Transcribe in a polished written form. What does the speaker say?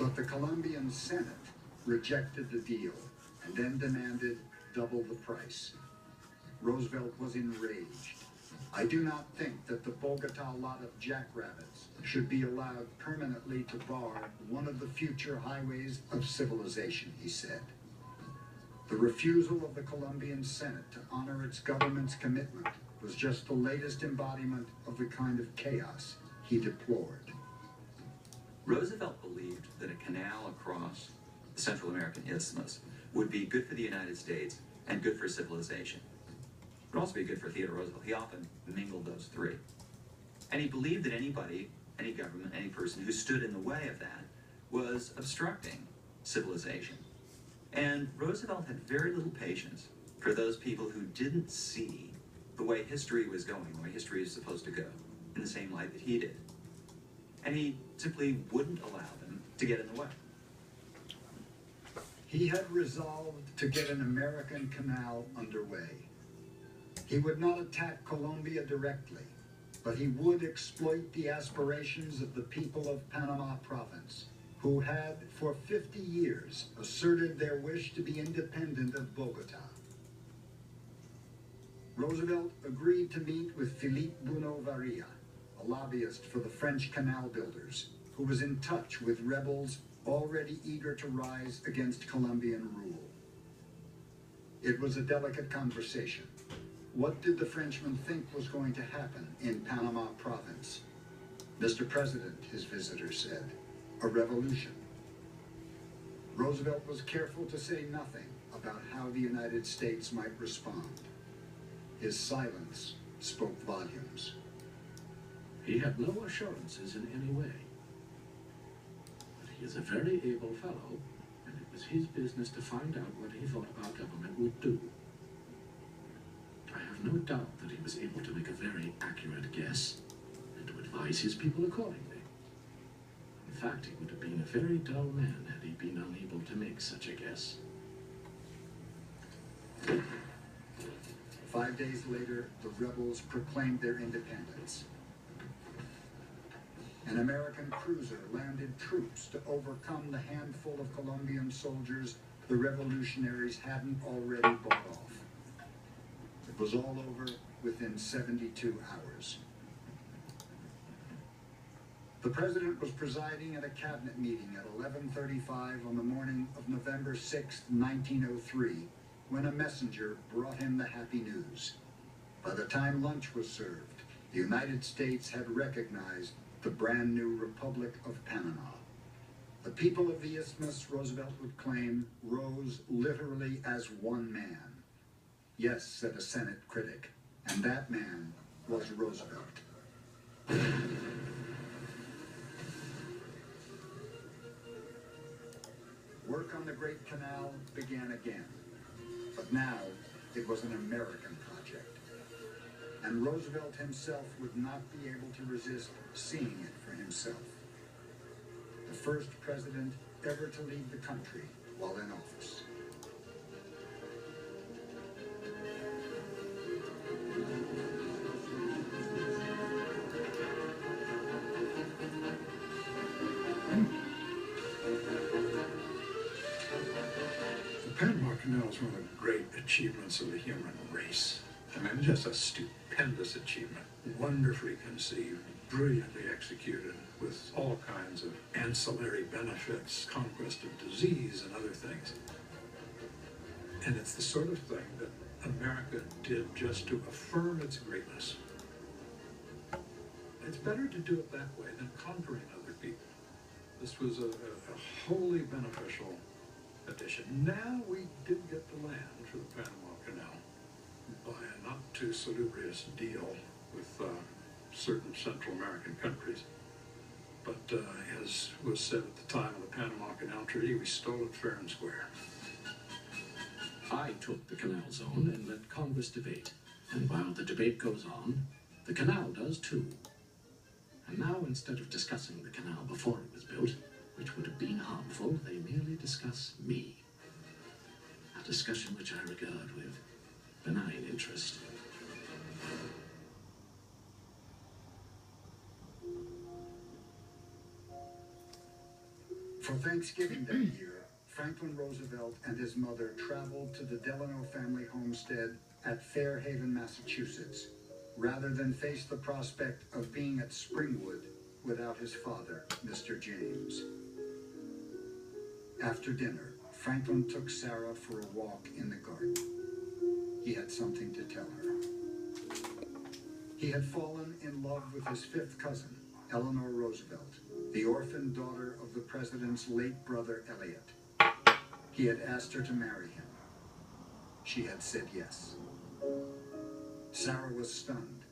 But the Colombian Senate rejected the deal and then demanded double the price. Roosevelt was enraged. I do not think that the Bogota lot of jackrabbits should be allowed permanently to bar one of the future highways of civilization, he said. The refusal of the Colombian Senate to honor its government's commitment was just the latest embodiment of the kind of chaos he deplored. Roosevelt believed that a canal across the Central American Isthmus would be good for the United States and good for civilization. It would also be good for Theodore Roosevelt. He often mingled those three. And he believed that anybody, any government, any person who stood in the way of that was obstructing civilization. And Roosevelt had very little patience for those people who didn't see the way history was going, the way history is supposed to go, in the same light that he did. And he simply wouldn't allow them to get in the way. He had resolved to get an American canal underway. He would not attack Colombia directly, but he would exploit the aspirations of the people of Panama Province, who had for 50 years asserted their wish to be independent of Bogota. Roosevelt agreed to meet with Philippe Bunau Varilla, a lobbyist for the French canal builders, who was in touch with rebels already eager to rise against Colombian rule. It was a delicate conversation. What did the Frenchman think was going to happen in Panama Province? Mr. President, his visitor said, a revolution. Roosevelt was careful to say nothing about how the United States might respond. His silence spoke volumes. He had no assurances in any way. But he is a very able fellow, and it was his business to find out what he thought our government would do. I have no doubt that he was able to make a very accurate guess and to advise his people accordingly. In fact, he would have been a very dull man had he been unable to make such a guess. 5 days later, the rebels proclaimed their independence. An American cruiser landed troops to overcome the handful of Colombian soldiers the revolutionaries hadn't already bought off. It was all over within 72 hours. The president was presiding at a cabinet meeting at 11:35 on the morning of November 6, 1903, when a messenger brought him the happy news. By the time lunch was served, the United States had recognized the brand new Republic of Panama. The people of the Isthmus, Roosevelt would claim, rose literally as one man. Yes, said a Senate critic, and that man was Roosevelt. Work on the Great Canal began again, but now it was an American project. And Roosevelt himself would not be able to resist seeing it for himself. The first president ever to leave the country while in office. The Panama Canal is one of the great achievements of the human race. I mean, just a stupendous achievement, wonderfully conceived, brilliantly executed, with all kinds of ancillary benefits, conquest of disease and other things. And it's the sort of thing that America did just to affirm its greatness. It's better to do it that way than conquering other people. This was a wholly beneficial addition. Now we did get the land for the Panama Canal by a not too salubrious deal with certain Central American countries. But as was said at the time of the Panama Canal Treaty, we stole it fair and square. I took the canal zone and let Congress debate. And while the debate goes on, the canal does too. And now, instead of discussing the canal before it was built, which would have been harmful, they merely discuss me. A discussion which I regard with benign interest. For Thanksgiving that year, Franklin Roosevelt and his mother traveled to the Delano family homestead at Fairhaven, Massachusetts, rather than face the prospect of being at Springwood without his father, Mr. James. After dinner, Franklin took Sarah for a walk in the garden. He had something to tell her. He had fallen in love with his fifth cousin, Eleanor Roosevelt, the orphaned daughter of the president's late brother, Elliot. He had asked her to marry him. She had said yes. Sarah was stunned.